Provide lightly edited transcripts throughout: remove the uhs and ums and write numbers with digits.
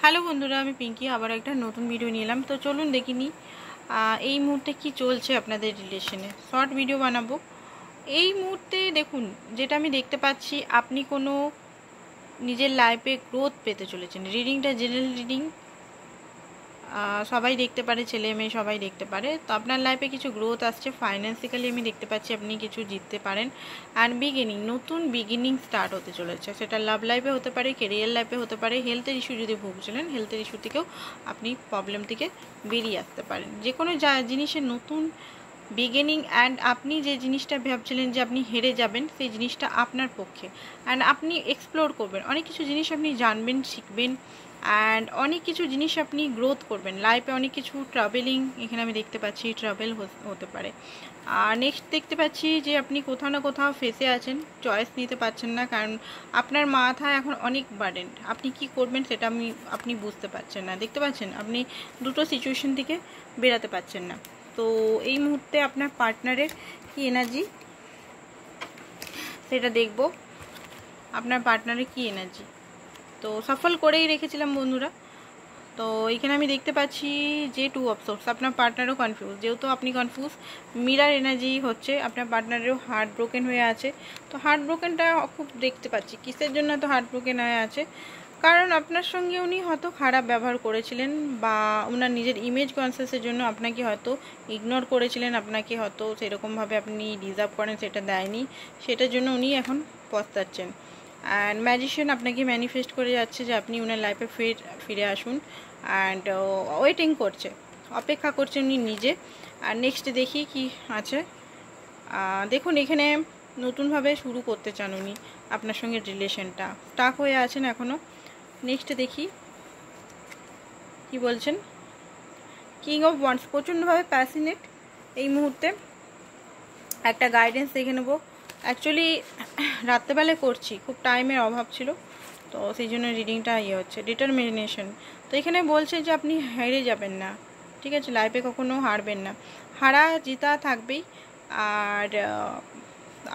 Hello বন্ধুরা, আমি পিঙ্কি আবার একটা নতুন ভিডিও নিয়ে এলাম। তো চলুন দেখিনি এই মুহূর্তে কি চলছে আপনাদের রিলেশনে। শর্ট ভিডিও বানাবো। এই মুহূর্তে দেখুন, যেটা আমি দেখতে পাচ্ছি, আপনি কোনো নিজের লাইফে গ্রোথ পেতে চলেছেন। রিডিংটা জেনারেল রিডিং, সবাই দেখতে পারে, ছেলে মেয়ে সবাই দেখতে পারে। তো আপনার লাইফে কিছু গ্রোথ আসছে। ফাইন্যান্সিক্যালি আমি দেখতে পাচ্ছি আপনি কিছু জিততে পারেন। অ্যান্ড বিগিনিং, নতুন বিগিনিং স্টার্ট হতে চলেছে। সেটা লাভ লাইফে হতে পারে, কেরিয়ার লাইফে হতে পারে। হেলথের ইস্যু যদি ভুগছিলেন, হেলথের ইস্যু থেকেও আপনি প্রবলেম থেকে বেরিয়ে আসতে পারেন। যে কোনো জিনিসের নতুন বিগিনিং। অ্যান্ড আপনি যে জিনিসটা ভাবছিলেন যে আপনি হেরে যাবেন, সেই জিনিসটা আপনার পক্ষে। অ্যান্ড আপনি এক্সপ্লোর করবেন, অনেক কিছু জিনিস আপনি জানবেন, শিখবেন। অ্যান্ড অনেক কিছু জিনিস আপনি গ্রোথ করবেন লাইফে। অনেক কিছু ট্রাভেলিং এখানে আমি দেখতে পাচ্ছি, ট্রাভেল হতে পারে। আর নেক্সট দেখতে পাচ্ছি যে আপনি কোথাও না কোথাও ফেসে আছেন, চয়েস নিতে পারছেন না, কারণ আপনার মাথায় এখন অনেক বার্ডেন। আপনি কি করবেন সেটা আপনি বুঝতে পারছেন না। দেখতে পাচ্ছেন আপনি দুটো সিচুয়েশন থেকে বেরাতে পারছেন না। তো এই মুহূর্তে আপনার পার্টনারের কি এনার্জি সেটা দেখব। আপনার পার্টনারের কি এনার্জি, তো সফল করেই রেখেছিলাম বন্ধুরা। তো এখানে আমি দেখতে পাচ্ছি যে 2 অফ সোর্স। আপনার পার্টনারও কনফিউজ, যেহেতু আপনি কনফিউজ, মিরার এনার্জি হচ্ছে। আপনার পার্টনারেরও হার্ট ব্রোকেন হয়ে আছে। তো হার্ট ব্রোকেনটা খুব দেখতে পাচ্ছি। কিসের জন্য তো হার্ট ব্রোকেন হয়ে আছে? কারণ আপনার সঙ্গে উনি হয়তো খারাপ ব্যবহার করেছিলেন, বা ওনার নিজের ইমেজ কনসিয়াসের জন্য আপনাকে হয়তো ইগনোর করেছিলেন। আপনাকে হয়তো সেরকমভাবে আপনি ডিজার্ভ করেন সেটা দেয়নি, সেটার জন্য উনি এখন পস্তাচ্ছেন। অ্যান্ড ম্যাজিশিয়ান আপনাকে ম্যানিফেস্ট করে যাচ্ছে যে আপনি ওনার লাইফে ফিরে আসুন। অ্যান্ড ওয়েটিং করছে, অপেক্ষা করছেন উনি নিজে। আর নেক্সট দেখি কি আছে। দেখুন, এখানে নতুনভাবে শুরু করতে চান উনি আপনার সঙ্গে রিলেশনটা। স্টাক হয়ে আছেন এখনও। নেক্সট দেখি কি বলছেন। কিং অফ ওয়ান্ডস, প্রচণ্ডভাবে প্যাশনেট এই মুহূর্তে। একটা গাইডেন্স দেখে নেবো। অ্যাকচুয়ালি রাত্রেবেলায় করছি, খুব টাইমের অভাব ছিল, তো সেই জন্য রিডিংটা হচ্ছে। ডিটারমিনেশন, তো এখানে বলছে যে আপনি হেরে যাবেন না, ঠিক আছে? লাইফে কখনো হারবেন না, হারা জিতা থাকবেই। আর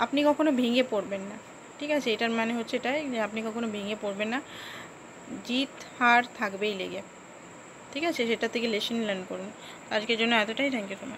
আপনি কখনো ভেঙে পড়বেন না, ঠিক আছে? এটার মানে হচ্ছে এটাই যে আপনি কখনো ভেঙে পড়বেন না, জিত হার থাকবেই লেগে, ঠিক আছে? সেটা থেকে লেসন লার্ন করুন। আজকের জন্য এতটাই। Thank you so much.